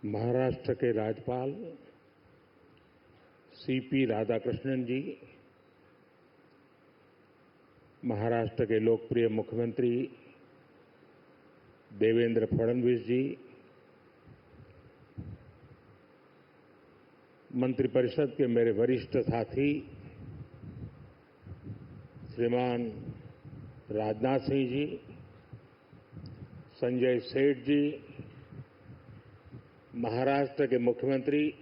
महाराष्ट्र के राज्यपाल सीपी राधाकृष्णन जी, महाराष्ट्र के लोकप्रिय मुख्यमंत्री देवेंद्र फडणवीस जी, मंत्रिपरिषद के मेरे वरिष्ठ साथी श्रीमान राजनाथ सिंह जी, संजय सेठ जी, महाराष्ट्र के मुख्यमंत्री,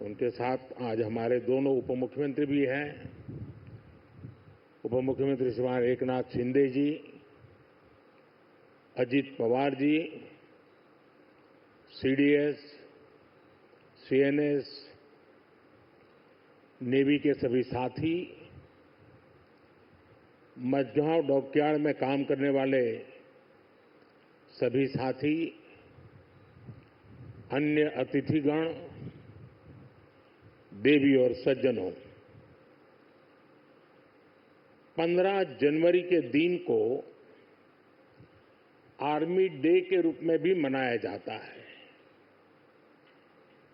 उनके साथ आज हमारे दोनों उप मुख्यमंत्री भी हैं, उप मुख्यमंत्री श्रीमान एकनाथ शिंदे जी, Ajit Pawar ji, CDS, CNS, navy के सभी साथी, मझगांव डॉकयार्ड में काम करने वाले सभी साथी, अन्य अतिथिगण, देवी और सज्जनों, 15 जनवरी के दिन को आर्मी डे के रूप में भी मनाया जाता है।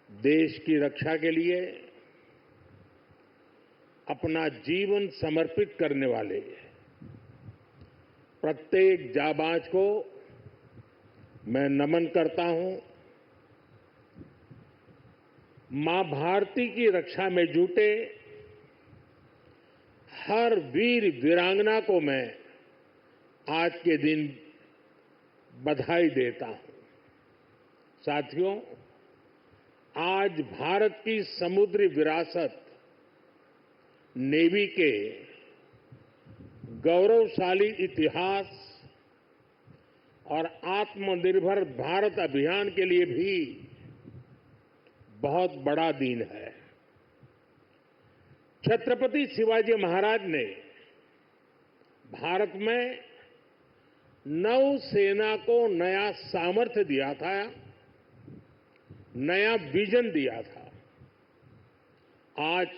देश की रक्षा के लिए अपना जीवन समर्पित करने वाले प्रत्येक जाबाज को मैं नमन करता हूं। मां भारती की रक्षा में जुटे हर वीर वीरांगना को मैं आज के दिन बधाई देता हूं। साथियों, आज भारत की समुद्री विरासत नेवी के गौरवशाली इतिहास और आत्मनिर्भर भारत अभियान के लिए भी बहुत बड़ा दिन है। छत्रपति शिवाजी महाराज ने भारत में नौसेना को नया सामर्थ्य दिया था, नया विजन दिया था। आज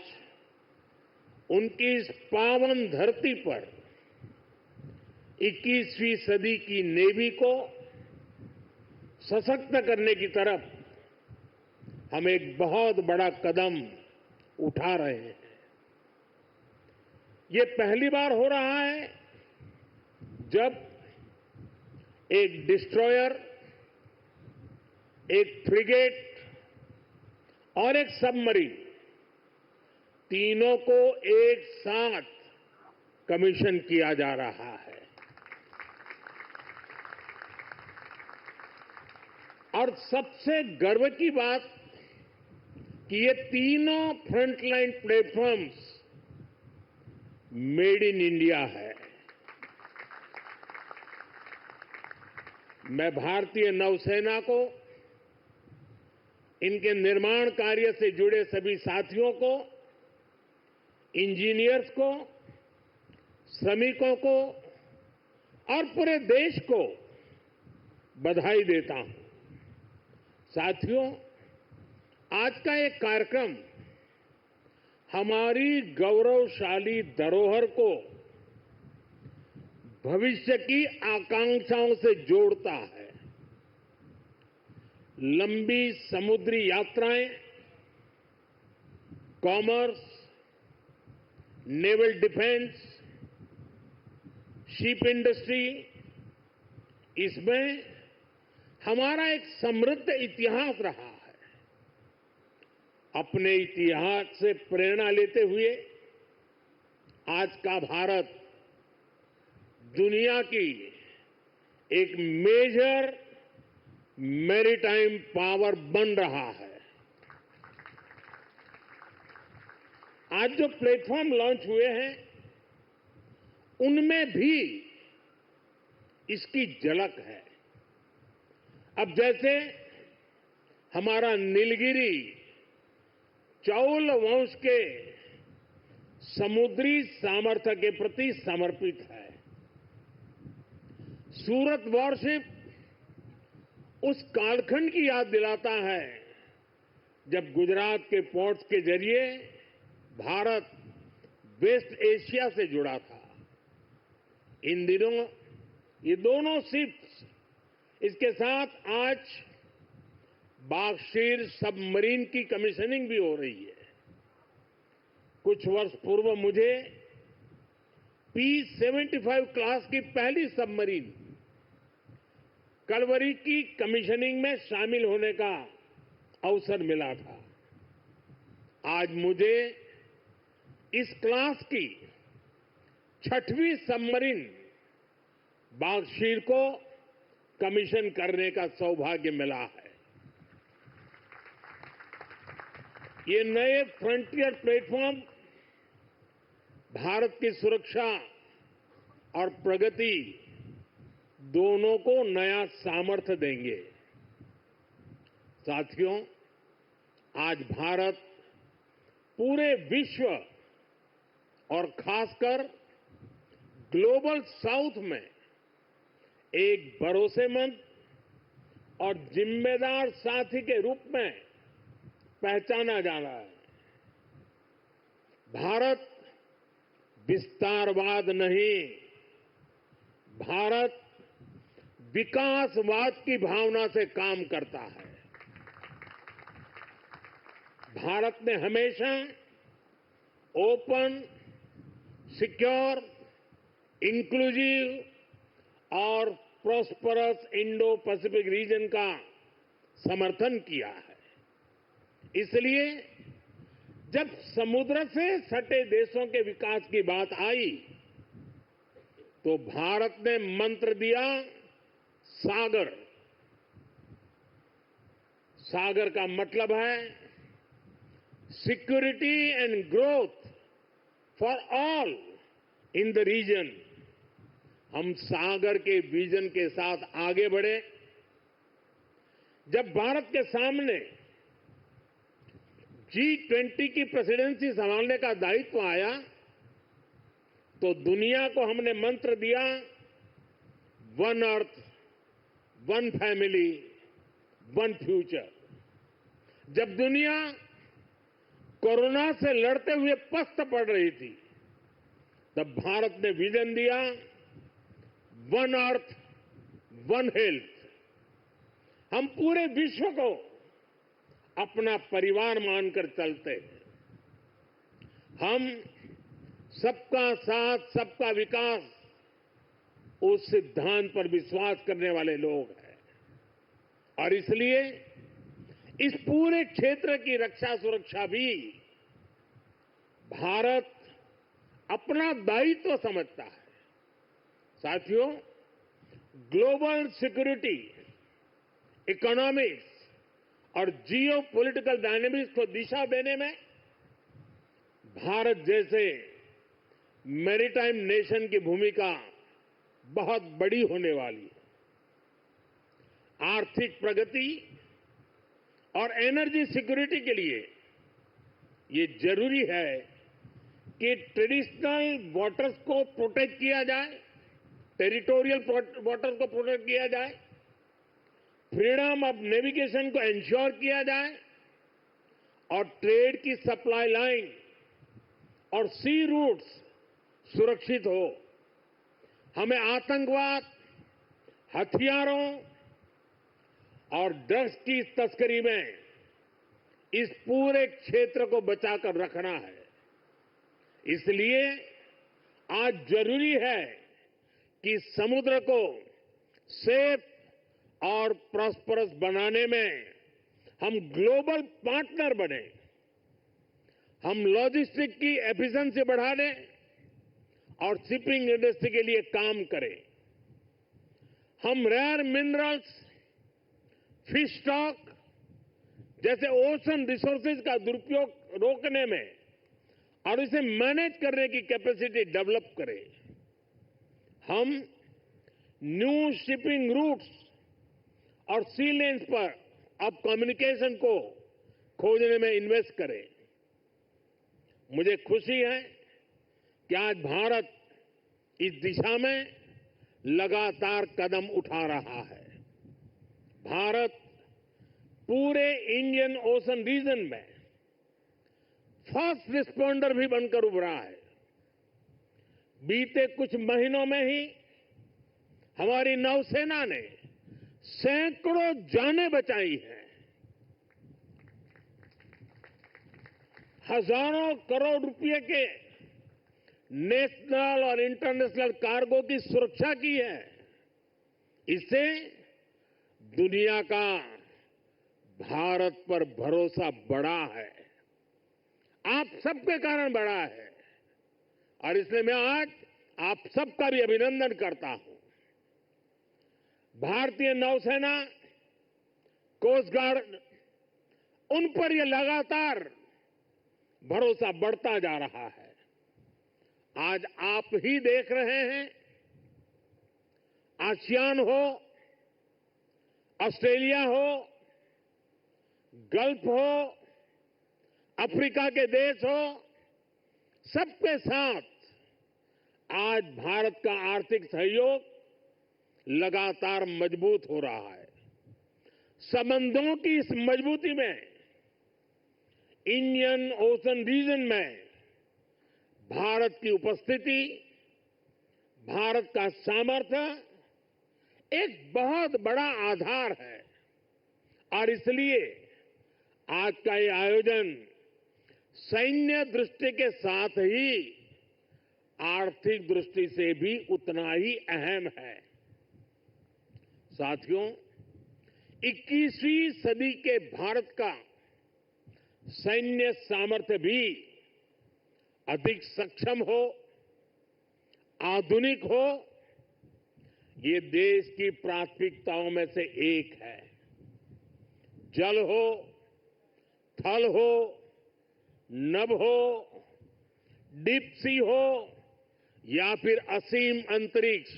उनकी इस पावन धरती पर 21वीं सदी की नेवी को सशक्त करने की तरफ हम एक बहुत बड़ा कदम उठा रहे हैं। ये पहली बार हो रहा है जब एक डिस्ट्रॉयर, एक फ्रिगेट और एक सबमरीन, तीनों को एक साथ कमीशन किया जा रहा है। और सबसे गर्व की बात कि ये तीनों frontline platforms made in India है। मैं भारतीय नौसेना को, इनके निर्माण कार्य से जुड़े सभी साथियों को, इंजीनियर्स को, श्रमिकों को और पूरे देश को बधाई देता हूं। साथियों, आज का एक कार्यक्रम हमारी गौरवशाली धरोहर को भविष्य की आकांक्षाओं से जोड़ता है। लंबी समुद्री यात्राएं, commerce, naval defence, ship industry, इसमें हमारा एक समृद्ध इतिहास रहा है। अपने इतिहास से प्रेरणा लेते हुए आज का भारत दुनिया की एक मेजर मैरीटाइम पावर बन रहा है। आज जो प्लेटफॉर्म लॉन्च हुए हैं, उनमें भी इसकी झलक है। अब जैसे हमारा नीलगिरी चौल वंश के समुद्री सामर्थ्य के प्रति समर्पित है। सूरत वॉरशिप उस कालखंड की याद दिलाता है जब गुजरात के पोर्ट्स के जरिए भारत वेस्ट एशिया से जुड़ा था। इन दिनों ये दोनों शिप्स, इसके साथ आज बागशीर सबमरीन की कमीशनिंग भी हो रही है। कुछ वर्ष पूर्व मुझे P-75 क्लास की पहली सबमरीन कलवरी की कमीशनिंग में शामिल होने का अवसर मिला था। आज मुझे इस क्लास की 6वीं सबमरीन बागशीर को कमीशन करने का सौभाग्य मिला है। ये नए फ्रंटियर प्लेटफॉर्म भारत की सुरक्षा और प्रगति दोनों को नया सामर्थ्य देंगे। साथियों, आज भारत पूरे विश्व और खासकर ग्लोबल साउथ में एक भरोसेमंद और जिम्मेदार साथी के रूप में पहचाना जा रहा है। भारत विस्तारवाद नहीं, भारत विकासवाद की भावना से काम करता है। भारत ने हमेशा ओपन, सिक्योर, इंक्लूसिव और प्रॉस्परस इंडो पैसिफिक रीजन का समर्थन किया है। इसलिए जब समुद्र से सटे देशों के विकास की बात आई तो भारत ने मंत्र दिया सागर। सागर का मतलब है security and growth for all in the region. हम सागर के विजन के साथ आगे बढ़े। जब भारत के सामने G20 की प्रेसिडेंसी संभालने का दायित्व आया तो दुनिया को हमने मंत्र दिया one earth, one family, one future. जब दुनिया कोरोना से लड़ते हुए पस्त पड़ रही थी तब भारत ने विजन दिया वन अर्थ, वन हेल्थ। हम पूरे विश्व को अपना परिवार मानकर चलते हैं। हम सबका साथ, सबका विकास उस सिद्धांत पर विश्वास करने वाले लोग हैं और इसलिए इस पूरे क्षेत्र की रक्षा सुरक्षा भी भारत अपना दायित्व समझता है। साथियों, ग्लोबल सिक्योरिटी, इकोनॉमिक्स और जियो पॉलिटिकल डायनेमिक्स को दिशा देने में भारत जैसे मैरीटाइम नेशन की भूमिका बहुत बड़ी होने वाली है। आर्थिक प्रगति और एनर्जी सिक्योरिटी के लिए ये जरूरी है कि ट्रेडिशनल वाटर्स को प्रोटेक्ट किया जाए, टेरिटोरियल वाटर्स को प्रोटेक्ट किया जाए, फ्रीडम ऑफ नेविगेशन को इंश्योर किया जाए और ट्रेड की सप्लाई लाइन और सी रूट्स सुरक्षित हो। हमें आतंकवाद, हथियारों और ड्रग्स की तस्करी में इस पूरे क्षेत्र को बचाकर रखना है। इसलिए आज जरूरी है कि समुद्र को सेफ और प्रॉस्परस बनाने में हम ग्लोबल पार्टनर बने। हम लॉजिस्टिक की एफिशिएंसी बढ़ाने और शिपिंग इंडस्ट्री के लिए काम करें। हम रेयर मिनरल्स, फिश स्टॉक जैसे ओशन रिसोर्सेज का दुरुपयोग रोकने में और इसे मैनेज करने की कैपेसिटी डेवलप करें। हम न्यू शिपिंग रूट्स और सी लेन्स पर अब कम्युनिकेशन को खोजने में इन्वेस्ट करें। मुझे खुशी है कि आज भारत इस दिशा में लगातार कदम उठा रहा है। भारत पूरे इंडियन ओशन रीजन में फर्स्ट रिस्पॉन्डर भी बनकर उभरा है। बीते कुछ महीनों में ही हमारी नौसेना ने सैकड़ों जानें बचाई हैं। हजारों करोड़ रुपए के नेशनल और इंटरनेशनल कार्गो की सुरक्षा की है। इससे दुनिया का भारत पर भरोसा बढ़ा है, आप सबके कारण बढ़ा है, और इसलिए मैं आज आप सबका भी अभिनंदन करता हूं। भारतीय नौसेना, कोस्ट गार्ड, उन पर यह लगातार भरोसा बढ़ता जा रहा है। आज आप ही देख रहे हैं, आसियान हो, ऑस्ट्रेलिया हो, गल्फ हो, अफ्रीका के देश हो, सबके साथ आज भारत का आर्थिक सहयोग लगातार मजबूत हो रहा है। संबंधों की इस मजबूती में इंडियन ओशन रीजन में भारत की उपस्थिति, भारत का सामर्थ्य एक बहुत बड़ा आधार है, और इसलिए आज का ये आयोजन सैन्य दृष्टि के साथ ही आर्थिक दृष्टि से भी उतना ही अहम है। साथियों, 21वीं सदी के भारत का सैन्य सामर्थ्य भी अधिक सक्षम हो, आधुनिक हो, ये देश की प्राथमिकताओं में से एक है। जल हो, थल हो, नभ हो, डीप सी हो या फिर असीम अंतरिक्ष,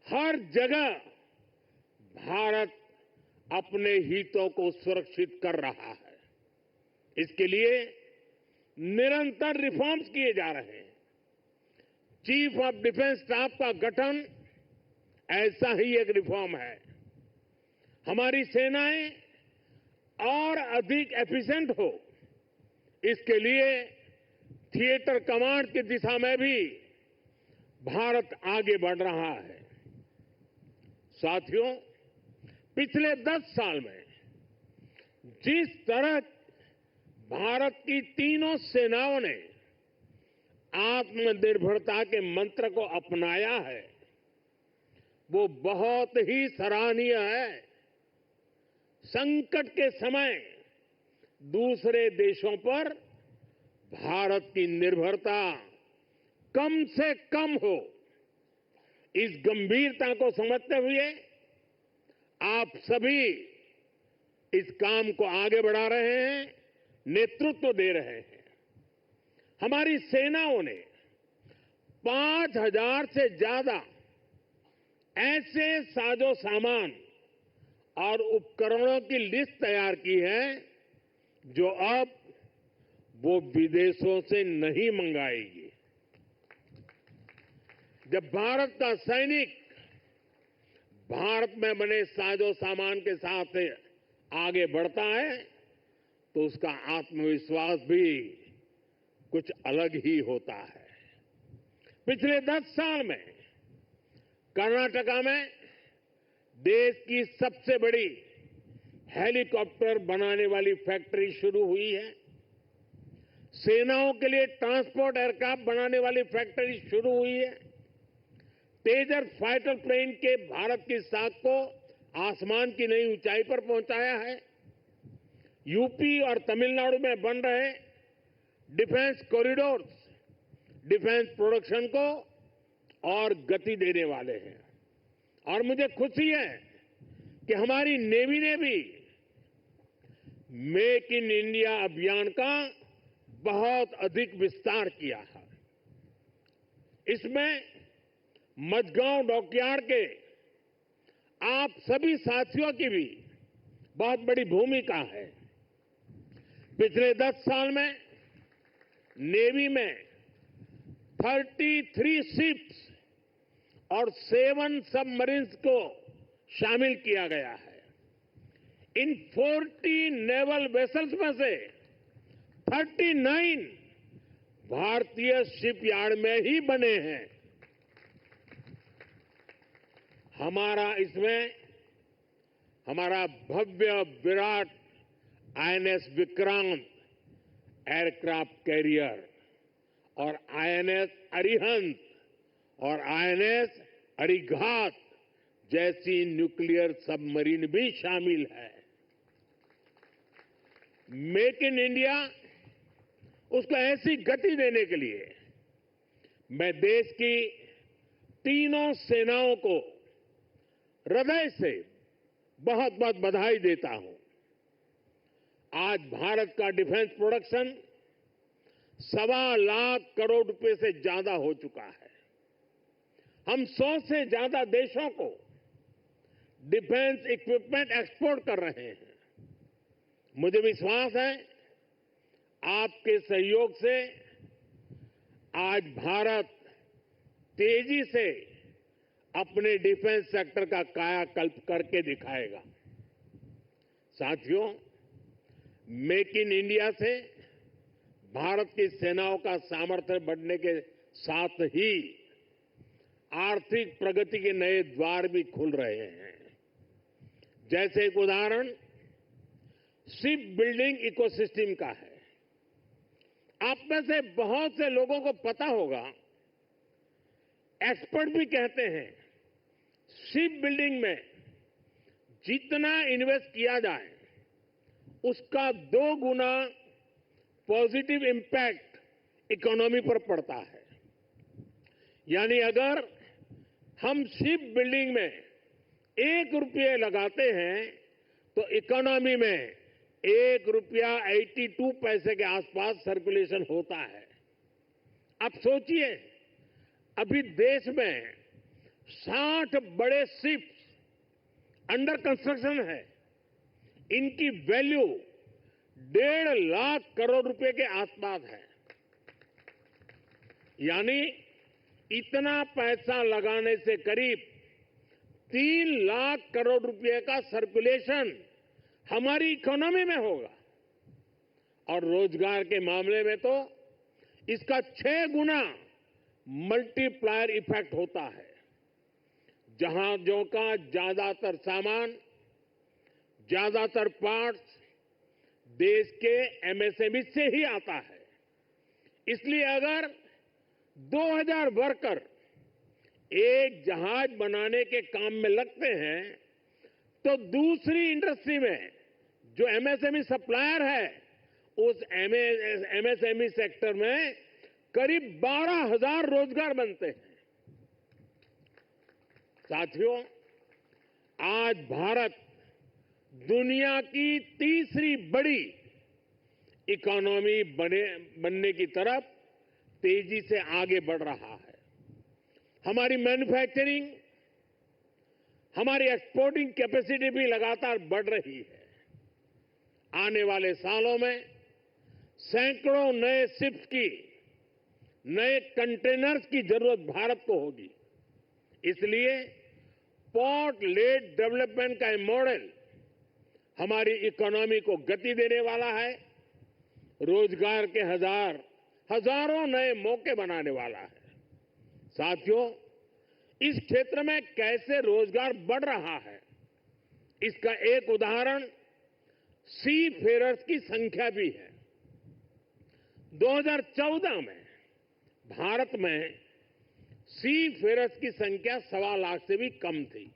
हर जगह भारत अपने हितों को सुरक्षित कर रहा है। इसके लिए निरंतर रिफॉर्म्स किए जा रहे हैं। चीफ ऑफ डिफेंस स्टाफ का गठन ऐसा ही एक रिफॉर्म है। हमारी सेनाएं और अधिक एफिशिएंट हो, इसके लिए थिएटर कमांड की दिशा में भी भारत आगे बढ़ रहा है। साथियों, पिछले 10 साल में जिस तरह भारत की तीनों सेनाओं ने आत्मनिर्भरता के मंत्र को अपनाया है, वो बहुत ही सराहनीय है। संकट के समय दूसरे देशों पर भारत की निर्भरता कम से कम हो, इस गंभीरता को समझते हुए आप सभी इस काम को आगे बढ़ा रहे हैं, नेतृत्व दे रहे हैं। हमारी सेनाओं ने 5,000 से ज्यादा ऐसे साजो सामान और उपकरणों की लिस्ट तैयार की है जो अब वो विदेशों से नहीं मंगाएगी। जब भारत का सैनिक भारत में बने साजो सामान के साथ आगे बढ़ता है तो उसका आत्मविश्वास भी कुछ अलग ही होता है। पिछले 10 साल में कर्नाटका में देश की सबसे बड़ी हेलीकॉप्टर बनाने वाली फैक्ट्री शुरू हुई है। सेनाओं के लिए ट्रांसपोर्ट एयरक्राफ्ट बनाने वाली फैक्ट्री शुरू हुई है। तेजस फाइटर प्लेन के भारत की साख को आसमान की नई ऊंचाई पर पहुंचाया है। यूपी और तमिलनाडु में बन रहे डिफेंस कॉरिडोर्स डिफेंस प्रोडक्शन को और गति देने वाले हैं। और मुझे खुशी है कि हमारी नेवी ने भी मेक इन इंडिया अभियान का बहुत अधिक विस्तार किया है। इसमें मझगांव डॉकयार्ड के आप सभी साथियों की भी बहुत बड़ी भूमिका है। पिछले 10 साल में नेवी में 33 शिप्स और 7 सबमरीन्स को शामिल किया गया है। इन 40 नेवल वेसल्स में से 39 भारतीय शिपयार्ड में ही बने हैं। हमारा भव्य विराट आईएनएस विक्रांत एयरक्राफ्ट कैरियर और आईएनएस अरिहंत और आईएनएस अरिघात जैसी न्यूक्लियर सबमरीन भी शामिल है। मेक इन इंडिया उसको ऐसी गति देने के लिए मैं देश की तीनों सेनाओं को हृदय से बहुत बहुत बधाई देता हूं। आज भारत का डिफेंस प्रोडक्शन 1.25 लाख करोड़ रुपए से ज्यादा हो चुका है। हम 100 से ज्यादा देशों को डिफेंस इक्विपमेंट एक्सपोर्ट कर रहे हैं। मुझे विश्वास है आपके सहयोग से आज भारत तेजी से अपने डिफेंस सेक्टर का कायाकल्प करके दिखाएगा। साथियों, मेक इन इंडिया से भारत की सेनाओं का सामर्थ्य बढ़ने के साथ ही आर्थिक प्रगति के नए द्वार भी खुल रहे हैं। जैसे एक उदाहरण शिप बिल्डिंग इकोसिस्टम का है। आप में से बहुत से लोगों को पता होगा, एक्सपर्ट भी कहते हैं शिप बिल्डिंग में जितना इन्वेस्ट किया जाए उसका 2 गुना पॉजिटिव इंपैक्ट इकोनॉमी पर पड़ता है। यानी अगर हम शिप बिल्डिंग में 1 रुपये लगाते हैं तो इकोनॉमी में 1 रुपया 82 पैसे के आसपास सर्कुलेशन होता है। अब सोचिए, अभी देश में 60 बड़े शिप्स अंडर कंस्ट्रक्शन है। इनकी वैल्यू 1.5 लाख करोड़ रुपए के आसपास है। यानी इतना पैसा लगाने से करीब 3 लाख करोड़ रुपए का सर्कुलेशन हमारी इकोनॉमी में होगा और रोजगार के मामले में तो इसका 6 गुना मल्टीप्लायर इफेक्ट होता है। जहाजों का ज्यादातर सामान, ज्यादातर पार्ट्स देश के एमएसएमई से ही आता है। इसलिए अगर 2000 वर्कर एक जहाज बनाने के काम में लगते हैं तो दूसरी इंडस्ट्री में जो एमएसएमई सप्लायर है उस एमएसएमई सेक्टर में करीब 12,000 रोजगार बनते हैं। साथियों, आज भारत दुनिया की तीसरी बड़ी इकोनॉमी बनने की तरफ तेजी से आगे बढ़ रहा है। हमारी मैन्युफैक्चरिंग, हमारी एक्सपोर्टिंग कैपेसिटी भी लगातार बढ़ रही है। आने वाले सालों में सैकड़ों नए शिप्स की, नए कंटेनर्स की जरूरत भारत को होगी। इसलिए पोर्ट लेड डेवलपमेंट का मॉडल हमारी इकोनॉमी को गति देने वाला है, रोजगार के हजारों नए मौके बनाने वाला है। साथियों, इस क्षेत्र में कैसे रोजगार बढ़ रहा है, इसका एक उदाहरण सी फेरर्स की संख्या भी है। 2014 में भारत में सी फेरर्स की संख्या 1.25 लाख से भी कम थी।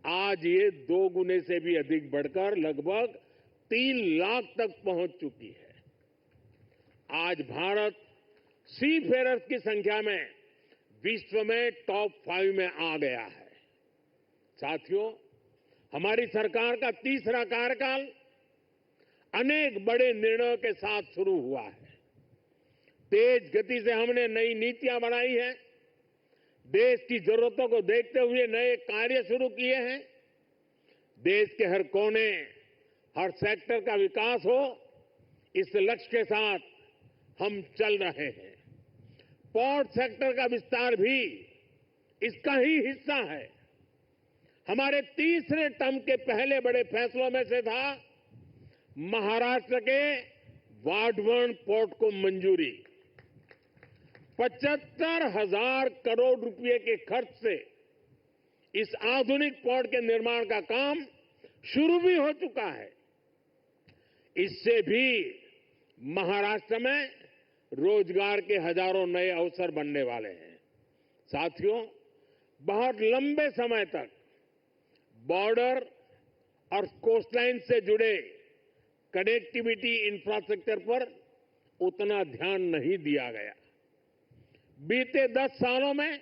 आज ये 2 गुने से भी अधिक बढ़कर लगभग 3 लाख तक पहुंच चुकी है। आज भारत सी फेरर्स की संख्या में विश्व में टॉप 5 में आ गया है। साथियों, हमारी सरकार का तीसरा कार्यकाल अनेक बड़े निर्णयों के साथ शुरू हुआ है। तेज गति से हमने नई नीतियां बनाई हैं, देश की जरूरतों को देखते हुए नए कार्य शुरू किए हैं। देश के हर कोने, हर सेक्टर का विकास हो, इस लक्ष्य के साथ हम चल रहे हैं। पोर्ट सेक्टर का विस्तार भी इसका ही हिस्सा है। हमारे तीसरे टर्म के पहले बड़े फैसलों में से था महाराष्ट्र के वाढवण पोर्ट को मंजूरी। 75,000 करोड़ रुपए के खर्च से इस आधुनिक पोर्ट के निर्माण का काम शुरू भी हो चुका है। इससे भी महाराष्ट्र में रोजगार के हजारों नए अवसर बनने वाले हैं। साथियों, बहुत लंबे समय तक बॉर्डर और कोस्टलाइन से जुड़े कनेक्टिविटी इंफ्रास्ट्रक्चर पर उतना ध्यान नहीं दिया गया। बीते 10 सालों में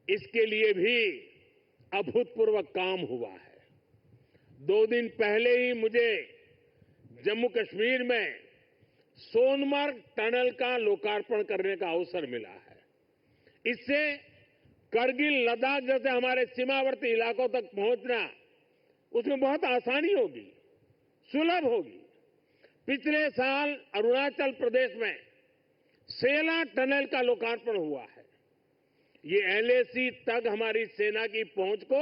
इसके लिए भी अभूतपूर्व काम हुआ है। 2 दिन पहले ही मुझे जम्मू कश्मीर में सोनमर्ग टनल का लोकार्पण करने का अवसर मिला है। इससे करगिल, लद्दाख जैसे हमारे सीमावर्ती इलाकों तक पहुंचना, उसमें बहुत आसानी होगी, सुलभ होगी। पिछले साल अरुणाचल प्रदेश में सेला टनल का लोकार्पण हुआ है। ये एलएसी तक हमारी सेना की पहुंच को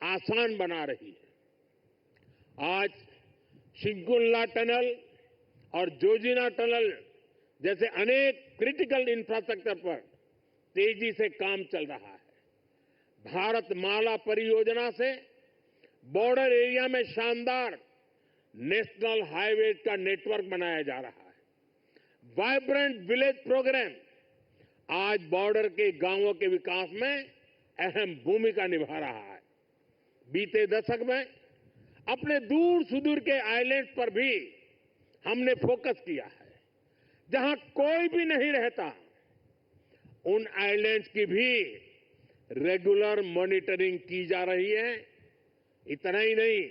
आसान बना रही है। आज शिंकुल्ला टनल और जोजिना टनल जैसे अनेक क्रिटिकल इंफ्रास्ट्रक्चर पर तेजी से काम चल रहा है। भारत माला परियोजना से बॉर्डर एरिया में शानदार नेशनल हाईवे का नेटवर्क बनाया जा रहा है। वाइब्रेंट विलेज प्रोग्राम आज बॉर्डर के गांवों के विकास में अहम भूमिका निभा रहा है। बीते दशक में अपने दूर सुदूर के आइलैंड पर भी हमने फोकस किया है। जहां कोई भी नहीं रहता, उन आइलैंड्स की भी रेगुलर मॉनिटरिंग की जा रही है। इतना ही नहीं,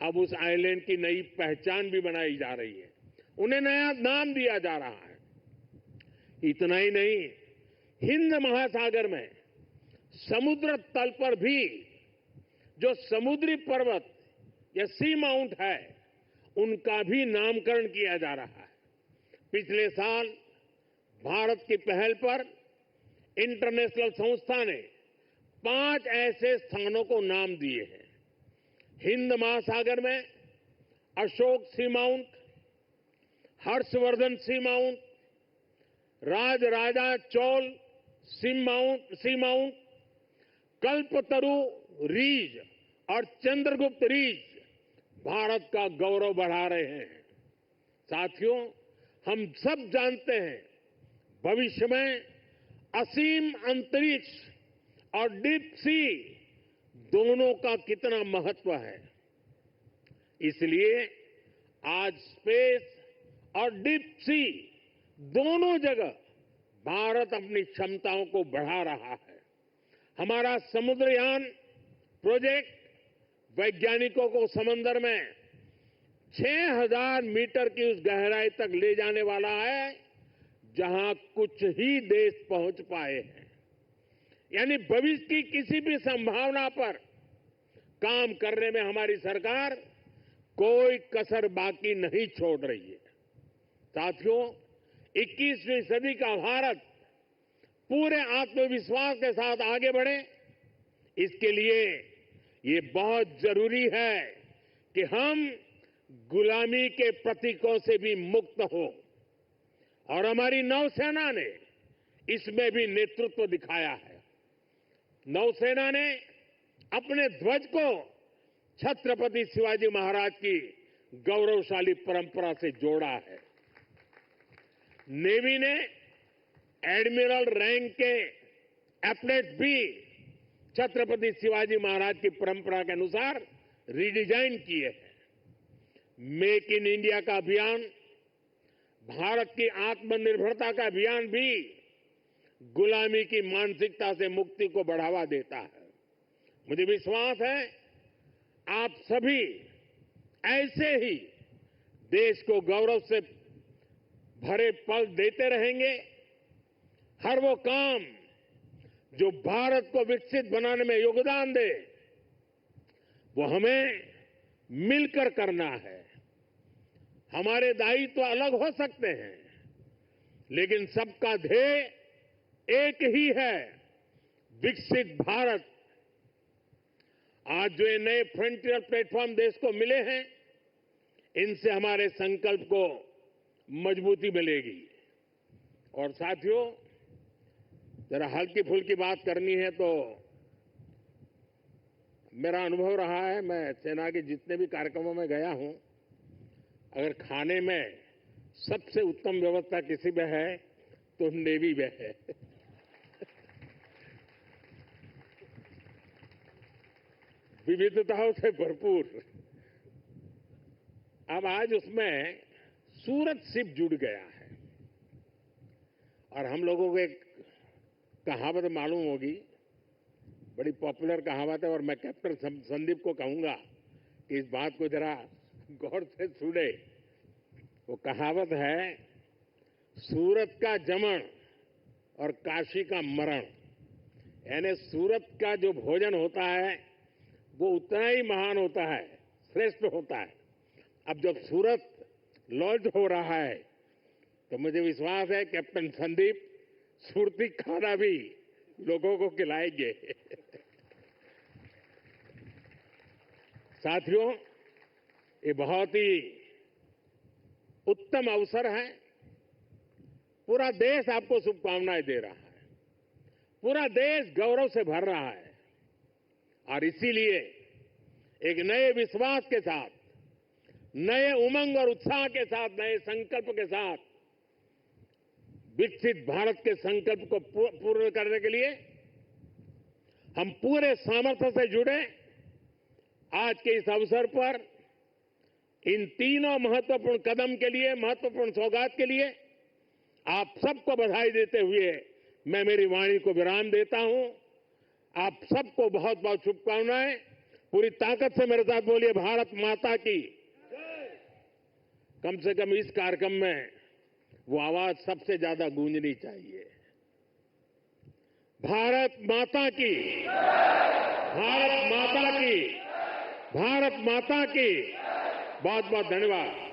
अब उस आइलैंड की नई पहचान भी बनाई जा रही है, उन्हें नया नाम दिया जा रहा है। इतना ही नहीं, हिंद महासागर में समुद्र तल पर भी जो समुद्री पर्वत या सी माउंट है, उनका भी नामकरण किया जा रहा है। पिछले साल भारत की पहल पर इंटरनेशनल संस्था ने 5 ऐसे स्थानों को नाम दिए हैं। हिंद महासागर में अशोक सी माउंट, हर्षवर्धन सी माउंट, राजराजा चोल सी माउंट, कल्पतरु रीज और चंद्रगुप्त रीज भारत का गौरव बढ़ा रहे हैं। साथियों, हम सब जानते हैं, भविष्य में असीम अंतरिक्ष और डीप सी दोनों का कितना महत्व है। इसलिए आज स्पेस और डीप सी दोनों जगह भारत अपनी क्षमताओं को बढ़ा रहा है। हमारा समुद्रयान प्रोजेक्ट वैज्ञानिकों को समंदर में 6000 मीटर की उस गहराई तक ले जाने वाला है, जहां कुछ ही देश पहुंच पाए हैं। यानी भविष्य की किसी भी संभावना पर काम करने में हमारी सरकार कोई कसर बाकी नहीं छोड़ रही है। साथियों, 21वीं सदी का भारत पूरे आत्मविश्वास के साथ आगे बढ़े, इसके लिए ये बहुत जरूरी है कि हम गुलामी के प्रतीकों से भी मुक्त हो। और हमारी नौसेना ने इसमें भी नेतृत्व दिखाया है। नौसेना ने अपने ध्वज को छत्रपति शिवाजी महाराज की गौरवशाली परंपरा से जोड़ा है। नेवी ने एडमिरल रैंक के एप्लेट्स भी छत्रपति शिवाजी महाराज की परंपरा के अनुसार रिडिजाइन किए हैं। मेक इन इंडिया का अभियान, भारत की आत्मनिर्भरता का अभियान भी गुलामी की मानसिकता से मुक्ति को बढ़ावा देता है। मुझे विश्वास है, आप सभी ऐसे ही देश को गौरव से भरे पल देते रहेंगे। हर वो काम जो भारत को विकसित बनाने में योगदान दे, वो हमें मिलकर करना है। हमारे दायित्व अलग हो सकते हैं, लेकिन सबका ध्येय एक ही है, विकसित भारत। आज जो ये नए फ्रंटियर प्लेटफॉर्म देश को मिले हैं, इनसे हमारे संकल्प को मजबूती मिलेगी। और साथियों, जरा हल्की फुल्की बात करनी है तो मेरा अनुभव रहा है, मैं सेना के जितने भी कार्यक्रमों में गया हूं, अगर खाने में सबसे उत्तम व्यवस्था किसी में है तो नेवी में है। विविधताओं से भरपूर। अब आज उसमें सूरत शिप जुड़ गया है और हम लोगों को एक कहावत मालूम होगी, बड़ी पॉपुलर कहावत है, और मैं कैप्टन संदीप को कहूंगा कि इस बात को जरा गौर से सुने। वो कहावत है, सूरत का जमण और काशी का मरण। यानी सूरत का जो भोजन होता है वो उतना ही महान होता है, श्रेष्ठ होता है। अब जब सूरत लॉन्च हो रहा है तो मुझे विश्वास है कैप्टन संदीप सुरती खाना भी लोगों को खिलाएंगे। साथियों, ये बहुत ही उत्तम अवसर है। पूरा देश आपको शुभकामनाएं दे रहा है, पूरा देश गौरव से भर रहा है और इसीलिए एक नए विश्वास के साथ, नए उमंग और उत्साह के साथ, नए संकल्प के साथ विकसित भारत के संकल्प को पूर्ण करने के लिए हम पूरे सामर्थ्य से जुड़े। आज के इस अवसर पर इन तीनों महत्वपूर्ण कदम के लिए, महत्वपूर्ण सौगात के लिए आप सबको बधाई देते हुए मैं मेरी वाणी को विराम देता हूं। आप सबको बहुत बहुत शुभकामनाएं। पूरी ताकत से मेरे साथ बोलिए, भारत माता की। कम से कम इस कार्यक्रम में वो आवाज सबसे ज्यादा गूंजनी चाहिए। भारत माता की, भारत माता की, भारत माता की। बहुत बहुत धन्यवाद।